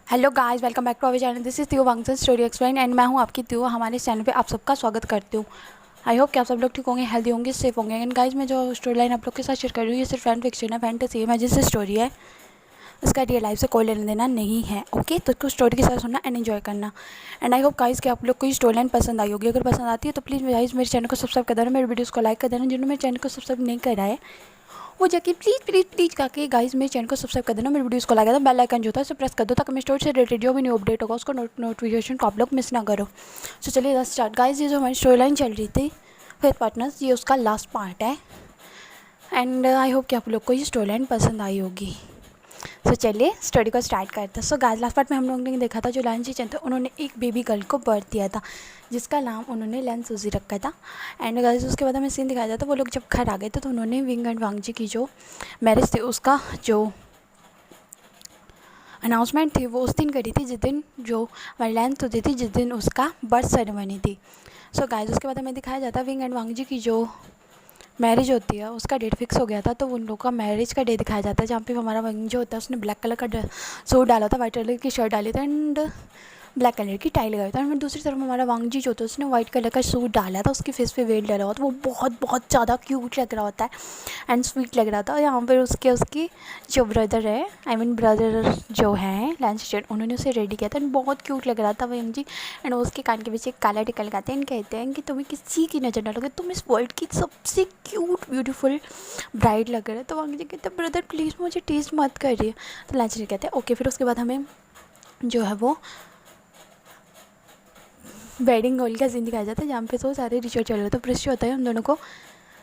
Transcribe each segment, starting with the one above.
Hello guys, welcome back to our channel. This is Tiyo Wangsun story explain and मैं हूं आपकी तियो। हमारे channel पे आप सबका स्वागत करती हूं। आई होप कि आप सब लोग ठीक होंगे, हेल्दी होंगे, सेफ होंगे। एंड गाइस, मैं जो स्टोरी लाइन आप लोग के साथ शेयर कर रही हूँ ये सिर्फ फैन फिक्शन है, फैंटेसी है। मैं जिस स्टोरी है इसका रियल लाइफ से कोई लेना देना नहीं है। ओके, तो इसको स्टोरी के साथ सुनना एंड एंजॉय करना। एंड आई होप गाइस कि आप लोग को ये स्टोरी लाइन पसंद आई होगी। अगर पसंद आती है तो प्लीज़ गाइस मेरे चैनल को सब्सक्राइब कर देना, मेरे वीडियोज़ को लाइक कर देना। जिन्होंने मेरे चैनल को सब्सक्राइब नहीं करा है वो जाके प्लीज़ प्लीज़ प्लीज़ करके गाइस मेरे चैनल को सब्सक्राइब कर देना, मेरे वीडियोस को लाइक कर देना, बेल आइकन जो होता है उसे प्रेस कर दो ताकि मेरे स्टोरी से रिलेटेड जो भी न्यू अपडेट होगा उसको नोटिफिकेशन को आप लोग मिस ना करो। सो चलिए स्टार्ट गाइस। ये जो हमारी स्टोरी लाइन चल रही थी फिर पार्टनर्स, ये उसका लास्ट पार्ट है। एंड आई होप कि आप लोग को ये स्टोरी लाइन पसंद आई होगी। सो चलिए स्टोरी को स्टार्ट करते हैं। सो गाइस, लास्ट पार्ट में हम लोगों ने देखा था जो लाइन जी थे उन्होंने एक बेबी गर्ल को बर्थ दिया था जिसका नाम उन्होंने लैन सूजी रखा था। एंड गाइस उसके बाद हमें सीन दिखाया जाता वो लोग जब घर आ गए थे तो उन्होंने विंग एंड वांग जी की जो मैरिज थी उसका जो अनाउंसमेंट थी वो उस दिन करी थी जिस दिन जो हमारी लैन सूजी थी, जिस दिन उसका बर्थ सेरेमनी थी। सो गाइस उसके बाद हमें दिखाया जाता विंग एंड वांग जी की जो मैरिज होती है उसका डेट फिक्स हो गया था। तो उन लोगों का मैरिज का डे दिखाया जाता है जहाँ पे हमारा वंग जो होता है उसने ब्लैक कलर का सूट डाला था, वाइट कलर की शर्ट डाली थी एंड ब्लैक कलर की टाई लगाई था। और दूसरी तरफ हमारा वांग जी जो होता है उसने वाइट कलर का सूट डाला था, उसके फेस पे वेल डाला हुआ था, वो बहुत बहुत ज़्यादा क्यूट लग रहा होता है एंड स्वीट लग रहा था। और यहाँ पर उसकी जो ब्रदर है, आई मीन ब्रदर जो है लैंस, उन्होंने उसे रेडी किया था एंड बहुत क्यूट लग रहा था वांग जी। एंड उसके कान के पीछे एक काला टिक्का लगाते हैं एंड कहते हैं कि तुम्हें किसी की नज़र डालोगे तुम इस वर्ल्ड की सबसे क्यूट ब्यूटीफुल ब्राइड लग रहा है। तो वांग जी कहते हैं ब्रदर प्लीज़ मुझे टेस्ट मत करिए। तो लैंस कहते हैं ओके। फिर उसके बाद हमें जो है वो वेडिंग हॉल का सीन दिखाया जाता है जहाँ पे तो सारे रिचुअल चल रहे थे। प्रिस्ट होता है उन दोनों को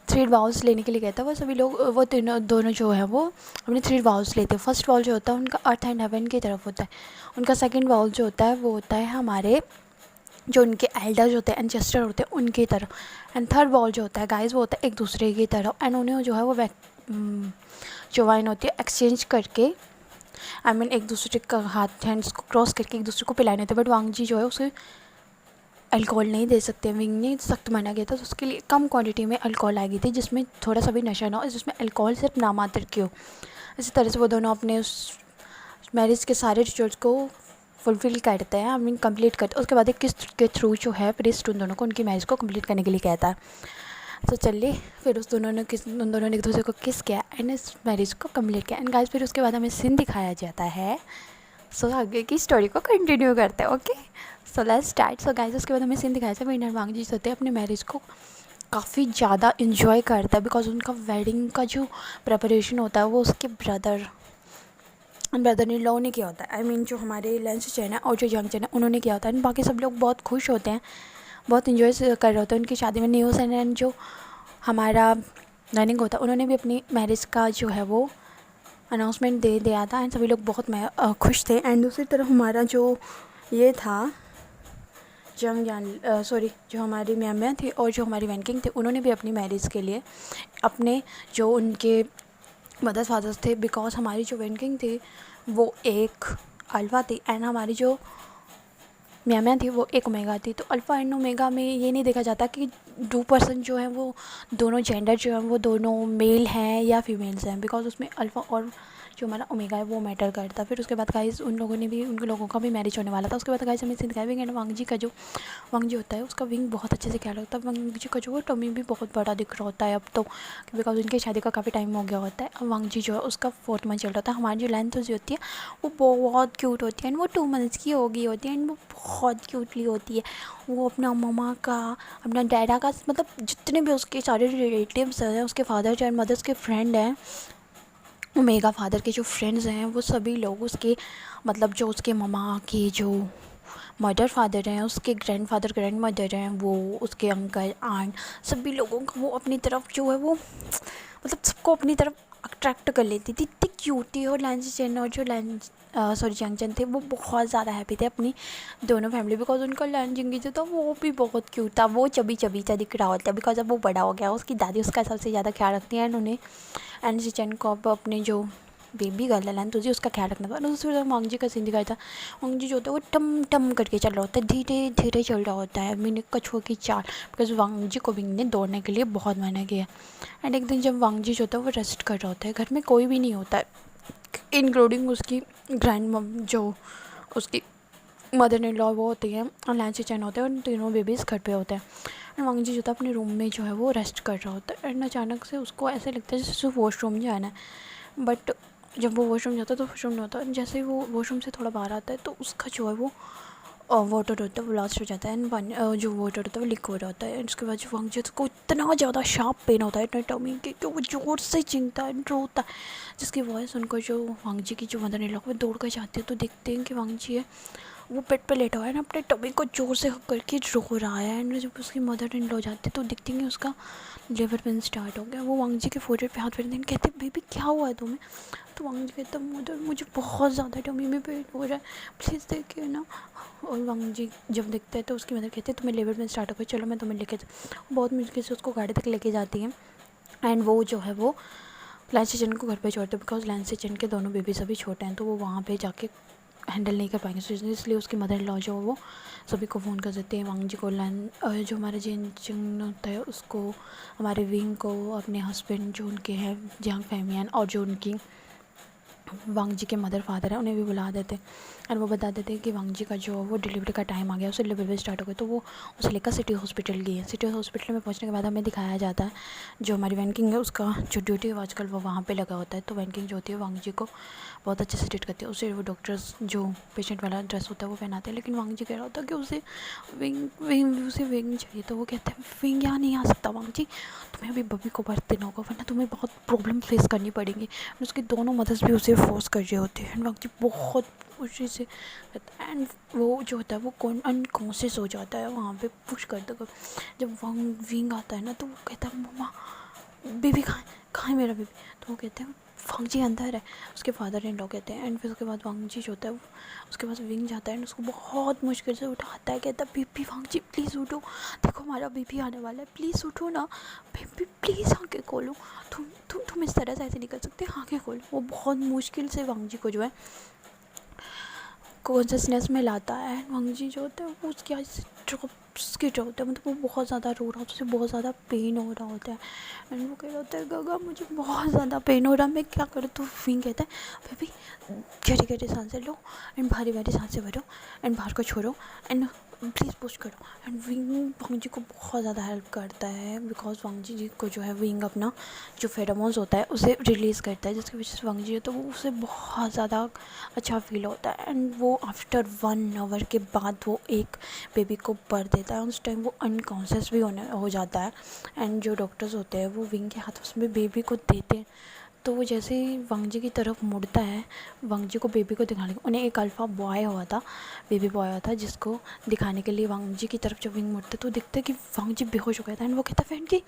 3 वाउस लेने के लिए कहता है। वो सभी लोग वो दोनों जो है वो अपने 3 वाउस लेते हैं। फर्स्ट वाउल जो होता है उनका अर्थ एंड हेवन की तरफ होता है। उनका सेकंड वाउल जो होता है वो होता है हमारे जो उनके एल्डर्स होते हैं एंसेस्टर होते हैं उनकी तरफ। एंड थर्ड वाउल जो होता है गाइस वो होता है एक दूसरे की तरफ। एंड उन्हें जो है वो जो वाइन होती है एक्सचेंज करके, आई मीन एक दूसरे का हाथ हैंड्स को क्रॉस करके एक दूसरे को पिलाने थे। बट वांग जी जो है उसे अल्कोहल नहीं दे सकते, विंग ने सख्त मना किया था। तो उसके लिए कम क्वांटिटी में अल्कोहल आई गई थी जिसमें थोड़ा सा भी नशा ना हो, जिसमें अल्कोहल सिर्फ नामात्र की हो। इसी तरह से वो दोनों अपने उस मैरिज के सारे रिचुअल्स को फुलफ़िल करते हैं, आई मीन कंप्लीट करते हैं। उसके बाद एक किस के थ्रू जो है प्रीस्ट उन दोनों को उनकी मैरिज को कंप्लीट करने के लिए कहता है। तो चलिए फिर उन दोनों ने एक दूसरे को किस किया एंड इस मैरिज को कंप्लीट किया। एंड गाइस फिर उसके बाद हमें सीन दिखाया जाता है। सो आगे की स्टोरी को कंटिन्यू करते हैं। Okay, so let's start. So guys उसके बाद हमें सीन दिखाया जाता है विन वांग जी होते हैं अपने मैरिज को काफ़ी ज़्यादा इन्जॉय करता है बिकॉज उनका वेडिंग का जो प्रेपरेशन होता है वो उसके ब्रदर ने लॉ ने किया होता है, आई मीन जो हमारे लेंस चैन है और जो यंग चैन है उन्होंने किया होता है। एंड बाकी सब लोग बहुत खुश होते हैं, बहुत इन्जॉय कर रहे होते हैं उनकी शादी में। न्यूज़ एंड जो हमारा रनिंग होता है उन्होंने भी अपनी मैरिज का जो है वो अनाउंसमेंट दे दिया था एंड सभी लोग बहुत खुश थे। एंड दूसरी तरफ हमारा जो ये था जो हमारी म्याम्या थी और जो हमारी वैनकिंग थे उन्होंने भी अपनी मैरिज के लिए अपने जो उनके मदर्स फादर्स थे, बिकॉज हमारी जो वैनकिंग थी वो एक अल्फ़ा थी एंड हमारी जो म्याम्या थी वो एक ओमेगा थी। तो अल्फ़ा एंड ओमेगा में ये नहीं देखा जाता कि 2% जो है वो दोनों जेंडर जो है वो दोनों मेल हैं या फीमेल्स हैं, बिकॉज उसमें अल्फ़ा और जो हमारा ओमेगा है वो मैटर करता है। फिर उसके बाद गाइस उन लोगों का भी मैरिज होने वाला था। उसके बाद गाइस हमें सीन दिखाया विंग एंड वांग जी का जो वांग जी होता है उसका विंग बहुत अच्छे से ख्याल रखता है। वांग जी का जो है टमी भी बहुत बड़ा दिख रहा होता है अब तो, बिकॉज उनकी शादी का काफ़ी टाइम हो गया होता है। अब वांग जी जो है उसका 4th मंथ चल रहा था। हमारी जो लेंथ जो होती है वो बहुत क्यूट होती है एंड वो 2 मंथ्स की हो गई होती है एंड वो बहुत क्यूटली होती है। वो अपना ममा का, अपना डैडा का, मतलब जितने भी उसके सारे रिलेटिव्स हैं, उसके फादर एंड मदर्स के फ्रेंड हैं, ओमेगा फादर के जो फ्रेंड्स हैं वो सभी लोग उसके, मतलब जो उसके ममा के जो मदर फादर हैं, उसके ग्रैंड मदर हैं, वो उसके अंकल आंट, सभी लोगों को वो अपनी तरफ जो है वो मतलब सबको अपनी तरफ अट्रैक्ट कर लेती थी। इतनी क्यूट थी। और लैंस चैन और जो जंगचन थे वो बहुत ज़्यादा हैप्पी थे अपनी दोनों फैमिली, बिकॉज उनका लैंजिंगी जो था वो भी बहुत क्यूट था। वो चबी चबी सा दिख रहा होता है बिकॉज अब वो बड़ा हो गया। उसकी दादी उसका सबसे ज़्यादा ख्याल रखती है एंड उन्हें एंड जिचन को अब अपने जो बेबी गर्ल है तुझे उसका ख्याल रखना था। दूसरी तरफ वांग जी का सीन दिखाया था। वांग जी जो होता है वो टम टम करके चल रहा होता है, धीरे धीरे चल रहा होता है, मीन कछुआ की चाल, बिकॉज वांग जी को विंग ने दौड़ने के लिए बहुत मना किया। एंड एक दिन जब वांग जी जो होता है वो रेस्ट कर रहा होता है, घर में कोई भी नहीं होता है इंक्लूडिंग उसकी ग्रैंड मम जो उसकी मदर इन लॉ वो होती है और लैंसी चैन होते हैं, और तीनों बेबीज़ घर पे होते हैं। एंड वांग जी जो था अपने रूम में जो है वो रेस्ट कर रहा होता है, एंड अचानक से उसको ऐसे लगता है जैसे वॉशरूम जाना है। बट जब वो वॉशरूम जाता है तो वॉशरूम नहीं होता, जैसे ही वो वॉशरूम से थोड़ा बाहर आता है तो उसका जो है वो वाटर होता है वो लास्ट हो जाता है, एंड पानी जो वाटर होता है वो लीक हो रहा होता है। एंड उसके बाद जो वांग जी को इतना ज़्यादा शार्प पेन होता है इतना टमी के कि वो जोर से चीखता है, रोता है, जिसकी वॉइस सुनकर जो वांग जी की जो मदर इन लॉ वो दौड़ कर जाती है तो देखते हैं कि वांग जी है वो बेड पे लेटा हुआ है ना, अपने टमी को जोर से हक करके रो रहा है। एंड जब उसकी मदर इन लॉ जाती है तो दिखती है कि उसका लेबर पेन स्टार्ट हो गया। वो वांग जी के फोrehead पे हाथ फेरते हैं, कहते बेबी क्या हुआ है तुम्हें? तो वांग जी कहता मदर मुझे बहुत ज़्यादा टमी में पेन हो रहा है, प्लीज़ देखिए ना। और वांग जी जब देखते हैं तो उसकी मदर कहती है तुम्हें लेबर पेन स्टार्ट हो गया, चलो मैं तुम्हें लेके बहुत मुश्किल से उसको गाड़ी तक लेके जाती है। एंड वो जो है वो लैंसी चैन को घर पे छोड़ते हैं, बिकॉज लैंसी चैन के दोनों बेबीज अभी छोटे हैं तो वो वहाँ पे जाके हैंडल नहीं कर पाएंगे। सो इसलिए उसकी मदर इन लॉ जो वो सभी को फ़ोन कर देते हैं, वांग जी को, जो हमारे जिन चिंग होता है उसको, हमारे विंग को, अपने हस्बैंड जो उनके हैं जहाँ फैमियन, और जो उनकी वांग जी के मदर फादर है उन्हें भी बुला देते हैं। और वो बता देते हैं कि वांग जी का जो वो डिलीवरी का टाइम आ गया, उसे डिलीवरी स्टार्ट हो गई, तो वो उसे लेकर सिटी हॉस्पिटल गई है। सिटी हॉस्पिटल में पहुंचने के बाद हमें दिखाया जाता है जो हमारी वैन किंग है उसका जो ड्यूटी है आजकल वो वहाँ पे लगा होता है। तो वैन किंग जो होती है वांग जी को बहुत अच्छे से ट्रीट करती है, उसे वो डॉक्टर्स जो पेशेंट वाला ड्रेस होता है वो पहनाते हैं। लेकिन वांग जी कह रहा होता है कि उसे उसे विंग चाहिए, तो वो कहते हैं विंग यहाँ नहीं आ सकता वांग जी, तुम्हें अभी बबी को बर्थ देना होगा वरना तुम्हें बहुत प्रॉब्लम फेस करनी पड़ेंगी। उसकी दोनों मदर्स भी उसे फोर्स कर रहे होते हैं, एंड वांग जी बहुत खुशी से कहता है, एंड वो जो होता है वो अनकॉन्शियस हो जाता है वहाँ पे पुश करते कर। जब वांग विंग आता है ना तो वो कहता है मम्मा बेबी कहाँ है मेरा बेबी? तो वो कहते हैं वांग जी अंदर है, उसके फादर इन लॉ कहते हैं। एंड फिर उसके बाद वांग जी जो होता है उसके पास विंग जाता है एंड उसको बहुत मुश्किल से उठाता है, कहता है बेबी वांग जी प्लीज़ उठो, देखो हमारा बेबी आने वाला है, प्लीज़ उठो ना बेबी, प्लीज़ आंखें खोलो, तुम इस तरह से ऐसे नहीं कर सकते, आंखें खोलो। वो बहुत मुश्किल से वांग जी को जो है कॉन्शसनेस में लाता है। एंड वांग जी जो होता है वो उसके आज से ड्रॉप्स के जो होता है, मतलब वो बहुत ज़्यादा रो रहा होता है, उसे बहुत ज़्यादा पेन हो रहा होता है। एंड वो कह रहा होता है गगा मुझे बहुत ज़्यादा पेन हो रहा है, मैं क्या करूँ? तो विंग कहता है बेबी गहरी गहरी सांसें लो एंड भारी भारी सांसें भरो एंड बाहर को छोड़ो एंड प्लीज़ पुश करो। एंड विंग वांग जी को बहुत ज़्यादा हेल्प करता है, बिकॉज वांग जी को जो है विंग अपना जो फेरोमोन्स होता है उसे रिलीज़ करता है, जिसकी वजह से वांग जी है तो वो उसे बहुत ज़्यादा अच्छा फील होता है। एंड वो आफ्टर 1 आवर के बाद वो एक बेबी को बर्थ देता है, उस टाइम वो अनकॉन्शियस भी हो जाता है। एंड जो डॉक्टर्स होते हैं वो विंग के हाथ में बेबी को देते हैं, तो वो जैसे ही वांग जी की तरफ मुड़ता है वांग जी को बेबी को दिखाने को, उन्हें एक अल्फ़ा बॉय हुआ था, बेबी बॉय हुआ था, जिसको दिखाने के लिए वांग जी की तरफ जब विंग मुड़ते तो दिखते हैं कि वांग जी बेहोश हो गया था। एंड वो कहता है फ्रेंड कि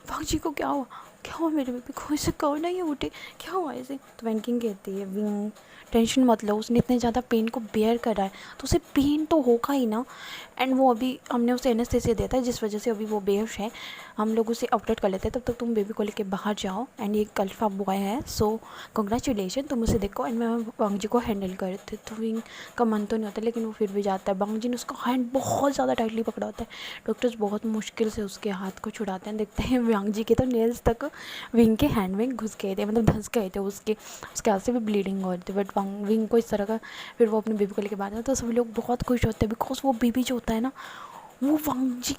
वांग जी को क्या हुआ, क्या हुआ मेरे बेबी को, इसे कहो ना ये उठे, क्या हुआ इसे? तो वैंकिंग कहती है विंग टेंशन मत लो, उसने इतने ज़्यादा पेन को बेयर करा है तो उसे पेन तो होगा ही ना। एंड वो अभी हमने उसे एनेस्थीसिया देता है जिस वजह से अभी वो बेहोश है, हम लोग उसे ऑपरेट कर लेते हैं, तब तक तुम बेबी को लेके बाहर जाओ। एंड ये अल्फा बॉय है, सो कंग्रेचुलेशन तुम उसे देखो एंड मैं वांग जी को हैंडल करते। तो विंग का मन तो नहीं होता लेकिन वो फिर भी जाता है। वांग जी ने उसका हैंड बहुत ज़्यादा टाइटली पकड़ा होता है, डॉक्टर्स बहुत मुश्किल से उसके हाथ को छुड़ाते हैं, देखते हैं वांग जी के तो नेल्स तक विंग के हैंड में घुस गए थे, मतलब धंस गए थे, उसके हाथ से भी ब्लीडिंग हो रही थी। बट विंग को इस तरह का फिर वो अपने बेबी को लेके बाहर आता है तो सभी लोग बहुत खुश होते हैं, बिकॉज वो बेबी जो होता है ना वो वांग जी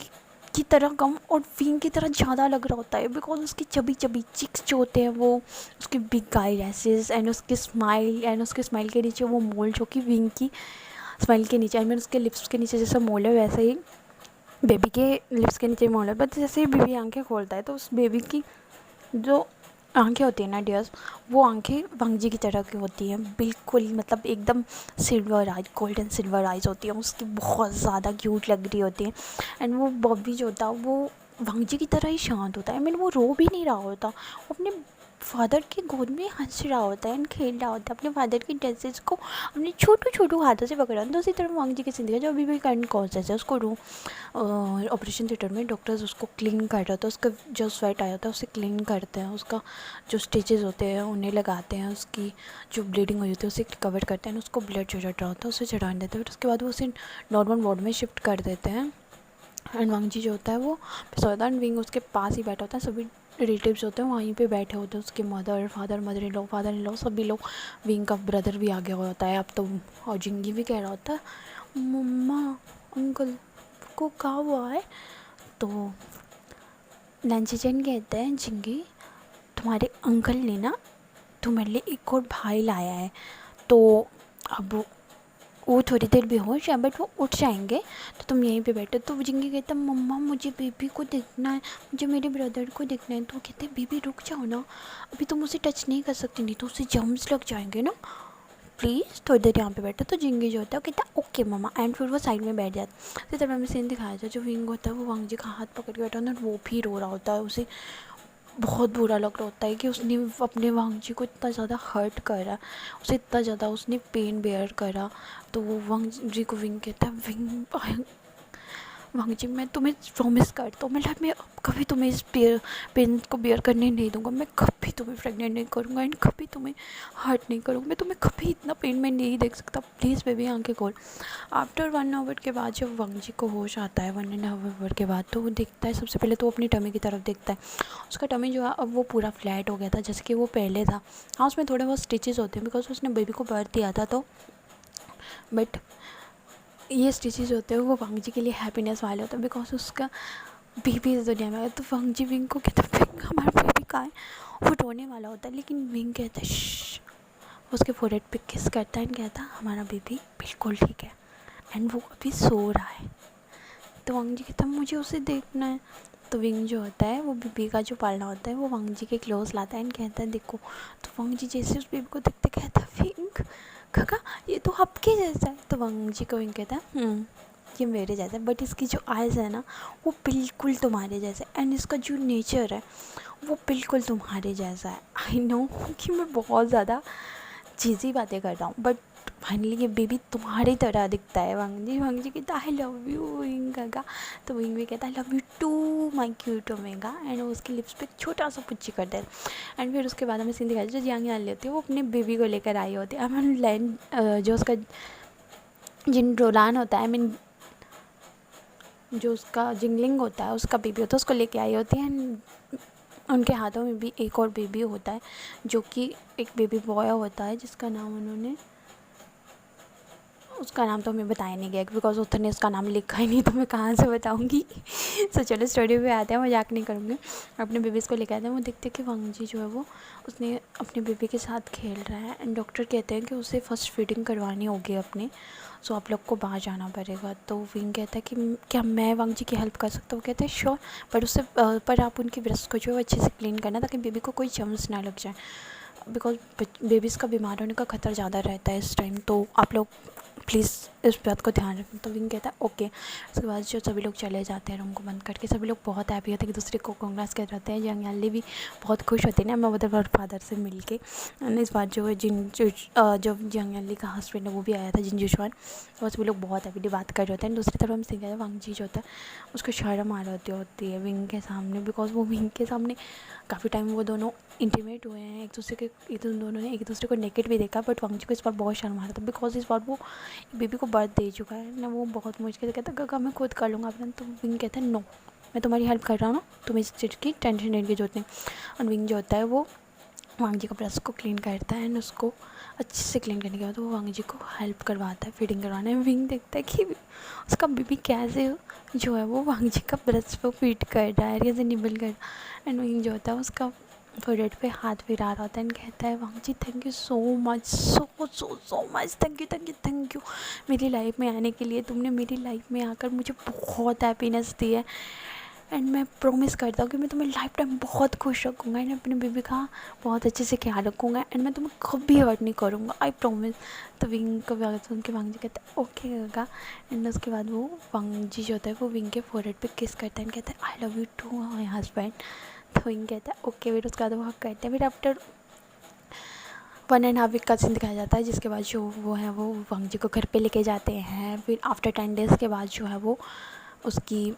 की तरह कम और विंग की तरह ज़्यादा लग रहा होता है, बिकॉज उसकी चबी चबी चिक्स जो होते हैं वो उसकी बिग आई लैसेस एंड उसके स्माइल के नीचे वो मोल जो कि विंग की स्माइल के नीचे, आई मीन उसके लिप्स के नीचे जैसा मोल है वैसे ही बेबी के लिप्स के नीचे मोल है। बट जैसे ही बेबी आंखें खोलता है तो उस बेबी की जो आंखें होती हैं ना डियर्स, वो आंखें वांग जी की तरह की होती हैं बिल्कुल, मतलब एकदम silver eyes, golden silver eyes होती हैं उसकी, बहुत ज़्यादा क्यूट लग रही होती हैं। एंड वो बॉबी जो होता है वो वांग जी की तरह ही शांत होता है, आई मीन वो रो भी नहीं रहा होता, वो अपने फादर की गोद में हंस रहा होता है एंड खेल रहा होता है, अपने फादर की ड्रेसेस को अपने छोटू छोटू हाथों से पकड़ा। तो उसी तरह वांग जी की ज़िंदगी जो अभी भी अनकॉन्शियस है, उसको रूम ऑपरेशन थिएटर में डॉक्टर्स उसको क्लीन कर रहे होते हैं, उसका जो स्वेट आया होता है उसे क्लीन करते हैं, उसका जो स्टिचेस होते हैं उन्हें लगाते हैं, उसकी जो ब्लीडिंग हुई होती है उसे कवर करते हैं, उसको ब्लड जो चढ़ रहा होता है उसे चढ़ाने देते हैं, फिर उसके बाद वो उसे नॉर्मल वार्ड में शिफ्ट कर देते हैं। एंड वांग जी जो होता है वो सोता है एंड विंग उसके पास ही बैठा होता है, सभी रिलेटिव्स होते हैं वहीं पे बैठे होते हैं, उसके मदर इन लॉ सभी लोग। विंग का ब्रदर भी आ गया होता है अब तो, और जिंगी भी कह रहा होता है मम्मा अंकल को क्या हुआ है। तो नैन्सी चैन कहते हैं जिंगी तुम्हारे अंकल ने ना तुम्हारे लिए एक और भाई लाया है, तो अब वो थोड़ी देर बेहोश है बट वो उठ जाएंगे, तो तुम यहीं पे बैठो। तो जिंगी कहता है मम्मा मुझे बेबी को देखना है, मुझे मेरे ब्रदर को देखना है। तो वो कहते हैं बेबी रुक जाओ ना, अभी तुम उसे टच नहीं कर सकती, नहीं तो उसे जर्म्स लग जाएंगे ना, प्लीज़ थोड़ी देर यहाँ पे बैठो। तो जिंगी जो होता है वो कहता है ओके मम्मा, एंड फिर वो साइड में बैठ जाता है। तो तब हमें सीन दिखाया था जो विंग होता है वो वांग जी का हाथ पकड़ के बैठा होता है, वो भी रो रहा होता है, उसे बहुत बुरा लग रहा होता है कि उसने अपने वांग जी को इतना ज़्यादा हर्ट करा, उसे इतना ज़्यादा उसने पेन बेयर करा। तो वो वांग जी को विंग कहता है विंग वांग जी मैं तुम्हें प्रॉमिस करता हूँ मैं लाइफ में कभी तुम्हें इस पेन को बेयर करने नहीं दूंगा, मैं कभी तुम्हें प्रेग्नेंट नहीं करूँगा एंड कभी तुम्हें हर्ट नहीं करूँगा, मैं तुम्हें कभी इतना पेन में नहीं देख सकता, प्लीज़ बेबी आंखें खोल। आफ्टर 1 आवर के बाद जब वांग जी को होश आता है 1.5 आवर के बाद, तो वो देखता है सबसे पहले तो वो अपनी टमी की तरफ देखता है। उसका टमी जो है अब वो पूरा फ्लैट हो गया था जैसे कि वो पहले था। हाँ उसमें थोड़े बहुत स्टिचेस होते हैं बिकॉज उसने बेबी को बर्थ दिया था, तो बट ये स्टिचेस होते हैं वो वांग जी के लिए हैप्पीनेस वाले होते हैं बिकॉज उसका बेबी इस दुनिया में है। तो वांग जी विंग को कहता है विंग हमारा बेबी कहाँ है, वो रोने वाला होता है लेकिन विंग कहता है श्श, उसके फोरहेड पे किस करता है एंड कहता है हमारा बेबी बिल्कुल ठीक है एंड वो अभी सो रहा है। तो वांग जी कहता है मुझे उसे देखना है। तो विंग जो होता है वो बेबी का जो पालना होता है वो वांग जी के क्लोज लाता है एंड कहता है देखो। तो वांग जी जैसे उस बेबी को देखते कहता है विंग काका ये तो आपके जैसा है। तो वांग जी को विंग कहता है ये मेरे जैसा है बट इसकी जो आइज़ है ना वो बिल्कुल तुम्हारे जैसा है एंड इसका जो नेचर है वो बिल्कुल तुम्हारे जैसा है। आई नो कि मैं बहुत ज़्यादा चीज़ी बातें कर रहा हूँ बट फाइनली ये बेबी तुम्हारी तरह दिखता है। वांग जी कहता आई लव यू विंग काका। तो विंग भी कहता I love you to my cute Omega and वो उसके लिप्स पे छोटा सा पुच्ची करता है। एंड फिर उसके बाद हमें सीन दिखाई जो जियांग यान लेती है वो अपने बेबी को लेकर आई होती है। आई लैंड जो उसका जिन रोलान होता है आई मीन जो उसका जिंगलिंग होता है उसका बेबी होता है उसको लेके आई होती है एंड उनके हाथों में भी एक और बेबी होता है जो कि एक बेबी बॉय होता है जिसका नाम उन्होंने उसका नाम तो हमें बताया नहीं गया बिकॉज उसने उसका नाम लिखा ही नहीं तो मैं कहाँ से बताऊँगी। सो चलो स्टोरी पे आते हैं, मजाक नहीं करूँगी। अपने बेबीज़ को लेकर आते हैं, वो देखते हैं कि वांग जी जो है वो उसने अपने बेबी के साथ खेल रहा है एंड डॉक्टर कहते हैं कि उसे फर्स्ट फीडिंग करवानी होगी अपने, सो आप लोग को बाहर जाना पड़ेगा। तो विंग कहता है कि क्या मैं वांग जी की हेल्प कर सकता हूँ। वो कहते हैं श्योर पर उससे पर आप उनकी ब्रेस्ट को जो है अच्छे से क्लीन करना ताकि बेबी को कोई जर्म्स ना लग जाए बिकॉज बेबीज़ का बीमार होने का खतरा ज़्यादा रहता है इस टाइम, तो आप लोग प्लीज़ इस बात को ध्यान रखें। तो विंग कहता है ओके। उसके बाद जो सभी लोग चले जाते हैं रूम को बंद करके, सभी लोग बहुत हैप्पी होते हैं कि दूसरे को कांग्रेस कर रहे हैं। जियांग यानली भी बहुत खुश होती है ना मदर और फादर से मिल के। इस बार जो है जो जियांग यानली का हस्बैंड है वो भी आया था जिनजुशवान, और सभी लोग बहुत हैप्पी बात कर रहे होते हैं। दूसरी तरफ हम सिंह है वांग जी जो होता है उसको शर्म आ रही होती है विंग के सामने बिकॉज वो विंग के सामने काफ़ी टाइम वो दोनों इंटीमेट हुए हैं एक दोनों ने एक दूसरे को नेकेड भी देखा, बट वांग जी को इस बार बहुत शर्म आ रहा था बिकॉज इस बार वो बेबी को बर्थ दे चुका है ना, वो बहुत मुश्किल से कहता है काका मैं खुद कर लूँगा अपना। तो विंग कहता है नो मैं तुम्हारी हेल्प कर रहा हूँ ना, तुम्हें इस चीज़ की टेंशन लेने की जरूरत नहीं। और विंग जो होता है वो वांग जी का ब्रेस्ट को क्लीन करता है एंड उसको अच्छे से क्लीन करने के बाद वो वांग जी को हेल्प करवाता है फीडिंग करवाने में। विंग देखता है कि उसका बेबी कैसे जो है वो वांग जी का ब्रेस्ट को फीड कर रहा है, कैसे निबल कर रहा है। एंड विंग जो होता है उसका फोरहेड पे हाथ फिरा रहा होता है एंड कहता है Wang ji thank you so much so much thank you मेरी लाइफ में आने के लिए। तुमने मेरी लाइफ में आकर मुझे बहुत हैप्पीनेस दी है एंड मैं प्रॉमिस करता हूँ कि मैं तुम्हें लाइफ टाइम बहुत खुश रखूँगा एंड अपने बेबी का बहुत अच्छे से ख्याल रखूँगा एंड मैं तुम्हें कभी हर्ट नहीं करूँगा, आई प्रॉमिस। तो विंग का बात सुन के वांग जी कहता है ओके काका। एंड उसके बाद वो वांग जी जो होता है वो विंग के फोरहेड पे किस करता है एंड कहता है I love you to my husband. तो विंग कहता है ओके। फिर उसके बाद वो हक करते हैं। फिर आफ्टर 1.5 वीक का सीन दिखाया जाता है जिसके बाद जो वो है वो वांग जी को घर पे लेके जाते हैं। फिर आफ्टर 10 डेज़ के बाद जो है वो उसकी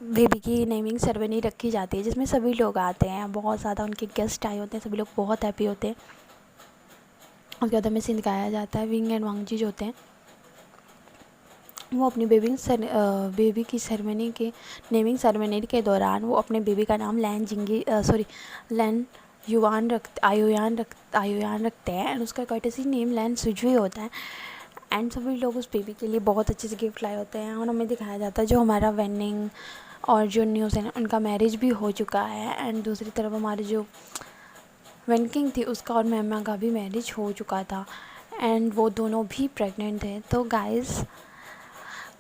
बेबी की नेमिंग सेरेमनी रखी जाती है जिसमें सभी लोग आते हैं, बहुत ज़्यादा उनके गेस्ट आए होते हैं, सभी लोग बहुत हैप्पी होते हैं। उसके बाद हमें सीन दिखाया जाता है विंग एंड वांग जी जो होते हैं वो अपनी बेबी की सेरेमनी के नेमिंग सेरेमनी के दौरान वो अपने बेबी का नाम लैन आयुयान रखते हैं एंड उसका कर्टेसी नेम लैन सुजुई होता है। एंड सभी लोग उस बेबी के लिए बहुत अच्छे से गिफ्ट लाए होते हैं और हमें दिखाया जाता है जो हमारा वेन्निंग और जो न्यूज़ है उनका मैरिज भी हो चुका है। एंड दूसरी तरफ हमारे जो वेनकिंग थी उसका और मैमा का भी मैरिज हो चुका था एंड वो दोनों भी प्रेग्नेंट थे। तो गाइस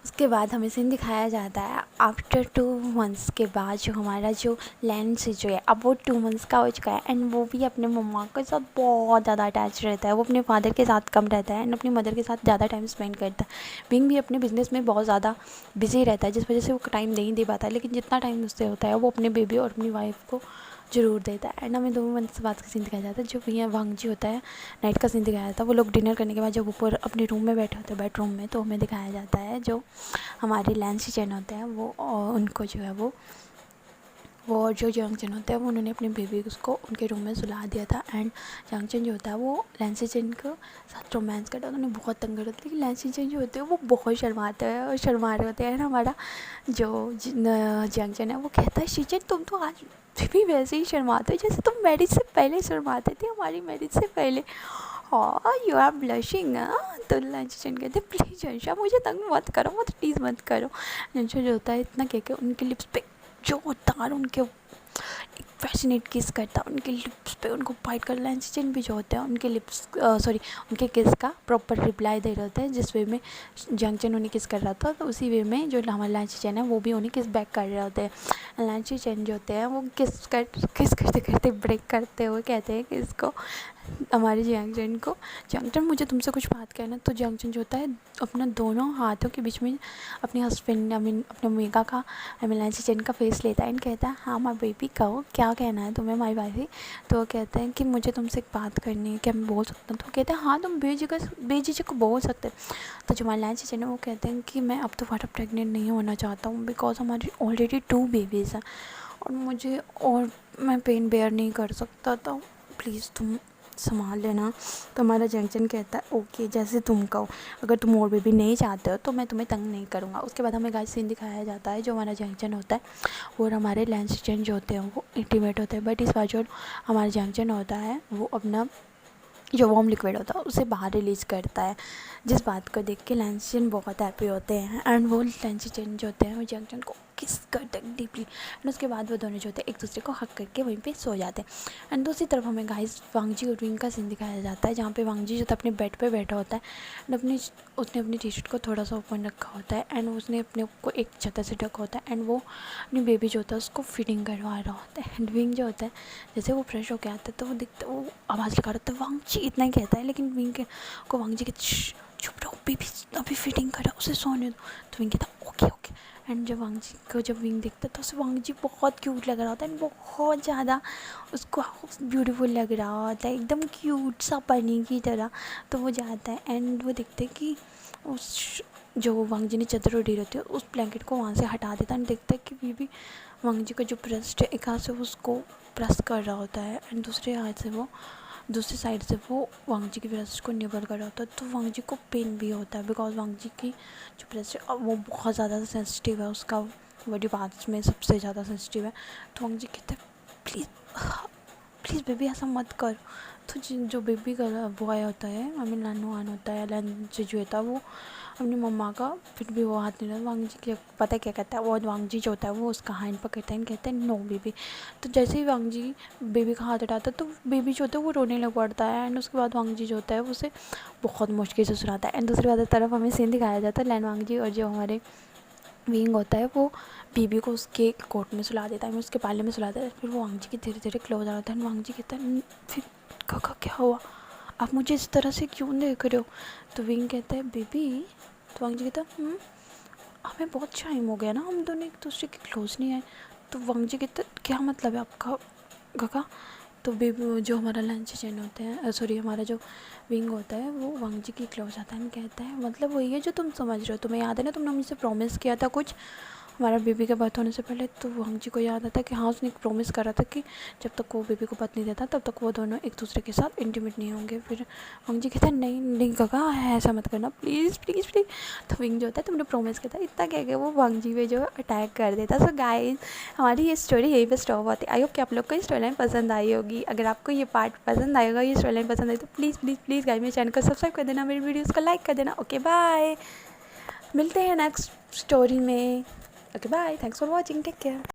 उसके बाद हमें सीन दिखाया जाता है आफ्टर 2 मंथ्स के बाद जो हमारा जो लैंड से जो है अब वो 2 मंथ्स का हो चुका है एंड वो भी अपने मम्मा के साथ बहुत ज़्यादा अटैच रहता है। वो अपने फादर के साथ कम रहता है एंड अपनी मदर के साथ ज़्यादा टाइम स्पेंड करता है। बिंग भी अपने बिजनेस में बहुत ज़्यादा बिजी रहता है जिस वजह से वो टाइम नहीं दे पाता है, लेकिन जितना टाइम उससे होता है वो अपने बेबी और अपनी वाइफ को ज़रूर देता है। एंड हमें 2 मंथ्स बाद का सीन दिखाया जाता है जो भैया वांगजी होता है, नाइट का सीन दिखाया जाता है। वो लोग डिनर करने के बाद जब ऊपर अपने रूम में बैठे होते हैं बेडरूम में, तो हमें दिखाया जाता है जो हमारे लैंसी चैन होते हैं वो उनको जो है वो और जो जंगचन होता है वो उन्होंने अपने बेबी को उनके रूम में सुला दिया था। एंड जंगचन जो होता है वो लैंसी चैन को साथ रोमांस करता है, उन्हें बहुत तंग करता है। लेकिन लैंसी चैन जो होते हैं वो बहुत शर्माते हैं और शर्मा रहे होते हैं। हमारा जो जंगचन है वो कहता है शीचन तुम तो आज भी वैसे ही शर्माते हो जैसे तुम मैरिज से पहले शर्माते थे, हमारी मैरिज से पहले। हाँ यू आर ब्लशिंग। तो लंचन कहते प्लीज़ अंशा मुझे तंग मत करो, मत प्लीज़ मत करो। अंशा जो होता है इतना कह के उनके लिप्स पे जो तार उनके एक पैशनेट किस करता है उनके लिप्स पे, उनको बाइट कर। लंचन भी जो होते हैं उनके उनके किस का प्रॉपर रिप्लाई दे रहे होते हैं जिस वे में जंगचन उन्हें किस कर रहा था, तो उसी वे में जो हमारा लंचन है वो भी उन्हें किस बैक कर रहे होते हैं। लंचन जो होते हैं वो किस करते करते ब्रेक करते हुए कहते हैं कि इसको हमारे जंगचन को, जंगचन मुझे तुमसे कुछ बात कहना। तो जंगचन जो होता है अपना दोनों हाथों के बीच में अपने हस्बैंड अपने मेगा का लैंसी का फेस लेता है एंड कहता है हाँ माय बेबी कहो क्या कहना है तुम्हें माय वाइफ। तो वो कहते हैं कि मुझे तुमसे एक बात करनी है, क्या मैं बोल सकता हूँ। तो वो कहते हैं हाँ तुम बेझिझक बोल सकते हैं। तो जो हमारे लैंसी है वो कहते हैं कि मैं अब दोबारा प्रेगनेंट नहीं होना चाहता हूँ बिकॉज हमारी ऑलरेडी 2 बेबीज़ हैं और मैं पेन बेयर नहीं कर सकता, तो प्लीज़ तुम संभाल लेना। तो हमारा जंगचन कहता है ओके जैसे तुम कहो, अगर तुम और बेबी नहीं चाहते हो तो मैं तुम्हें तंग नहीं करूँगा। उसके बाद हमें गाइस सीन दिखाया जाता है जो हमारा जंगचन होता है और हमारे लैंसी जो होते हैं वो इंटीमेट होते हैं। बट इस बार जो हमारा जंगचन होता है वो अपना जो वार्म लिक्विड होता है उसे बाहर रिलीज़ करता है, जिस बात को देख के लैंसी बहुत हैप्पी होते हैं एंड वो लैंसी जो होते हैं वो जंगचन को किस करते हैं डीपली। एंड उसके बाद वो दोनों जो होते हैं एक दूसरे को हक करके वहीं पे सो जाते हैं। एंड दूसरी तरफ हमें गाइस वांगजी और विंग का सीन दिखाया जाता है जहाँ पे वांगजी जो था अपने बेड पे बैठा होता है एंड उसने अपनी टी शर्ट को थोड़ा सा ओपन रखा होता है एंड उसने अपने को एक छत्ता से ढका होता है एंड वो अपनी बेबी जो होता है उसको फीडिंग करवा रहा होता है। एंड विंग जो होता है जैसे वो फ्रेश होकर आता है तो वो दिखता वो आवाज़ लगा रहा था वांगजी इतना ही कहता है, लेकिन विंग को वांगजी के चुप रहो बेबी अभी फीडिंग कर रहा उसे सोने दो। तो विंग कहता ओके ओके। एंड जब वांगजी को जब विंग देखता है तो उसे वांगजी बहुत क्यूट लग रहा होता है, बहुत ज़्यादा उसको ब्यूटीफुल लग रहा होता है एकदम क्यूट सा पनी की तरह। तो वो जाता है एंड वो देखते हैं कि उस जो वांगजी ने चादर ओढ़ी रहती है उस ब्लैंकेट को वहाँ से हटा देता है एंड देखता है कि बेबी वांगजी का जो ब्रेस्ट है एक हाथ से उसको प्रेस कर रहा होता है एंड दूसरी साइड से वो वांगजी की ब्रेस्ट को निबल कर रहा होता है। तो वांगजी को पेन भी होता है बिकॉज वांगजी की जो ब्रेस्ट है वो बहुत ज़्यादा सेंसिटिव है, उसका बॉडी पार्ट्स में सबसे ज़्यादा सेंसिटिव है। तो वांगजी कहते हैं प्लीज़ बेबी ऐसा मत कर। तो जो बेबी का बॉय होता है लानोआन होता है लैन से जो होता है वो अपनी मम्मा का फिर भी वो हाथ नहीं रहता। वांगजी क्या पता है क्या कहता है, वो वांगजी जो होता है वो उसका हैंड पकड़ता है कहते हैं नो बेबी। तो जैसे ही वांगजी बेबी का हाथ हटाता है तो बेबी जो होता है वो रोने लग पड़ता है एंड उसके बाद वांगजी जो होता है वो उसे बहुत मुश्किल से सुनाता है। एंड दूसरी बात तरफ हमें सीन दिखाया जाता है लैन वांगजी और जो हमारे विंग होता है वो बेबी को उसके कोट में सुला देता है, उसके पाले में सुला देता है। फिर वो वांगजी के धीरे धीरे क्लोज आ जाता है। वांगजी कहता है फिर काका क्या हुआ, आप मुझे इस तरह से क्यों देख रहे हो। तो विंग कहता है बेबी। तो वांगजी कहता है हमें बहुत टाइम हो गया ना, हम दोनों एक दूसरे के क्लोज नहीं आए। तो वांगजी कहता है क्या मतलब है आपका काका। तो बेबी जो हमारा लंच चैन होते हैं हमारा जो विंग होता है वो वांगजी की क्लोज आता है कहता है मतलब वही है जो तुम समझ रहे हो, तुम्हें याद है ना तुमने मुझसे प्रॉमिस किया था कुछ। हमारा बेबी का बर्थ होने से पहले तो वांग जी को याद आता कि हाँ उसने एक प्रॉमिस करा था कि जब तक वो बेबी को बर्थ नहीं देता तब तक वो दोनों एक दूसरे के साथ इंटीमेट नहीं होंगे। फिर वांग जी कहता है नहीं नहीं काका ऐसा मत करना प्लीज़ प्लीज़ प्लीज़। तो विंग जो होता है तुमने प्रॉमिस किया था इतना कह के वो वांग जी पे जो अटैक कर देता। सो गाइस हमारी ये स्टोरी यहीं पर स्टॉप होती है। आई होप कि आप लोग को ये स्टोरी लाइन पसंद आई होगी। अगर आपको ये पार्ट पसंद आएगा ये स्टोरी लाइन पसंद आई तो प्लीज़ प्लीज़ प्लीज़ गाइस मेरे चैनल को सब्सक्राइब कर देना, मेरी वीडियोज़ को लाइक कर देना। ओके बाय, मिलते हैं नेक्स्ट स्टोरी में। Okay bye, thanks for watching, take care.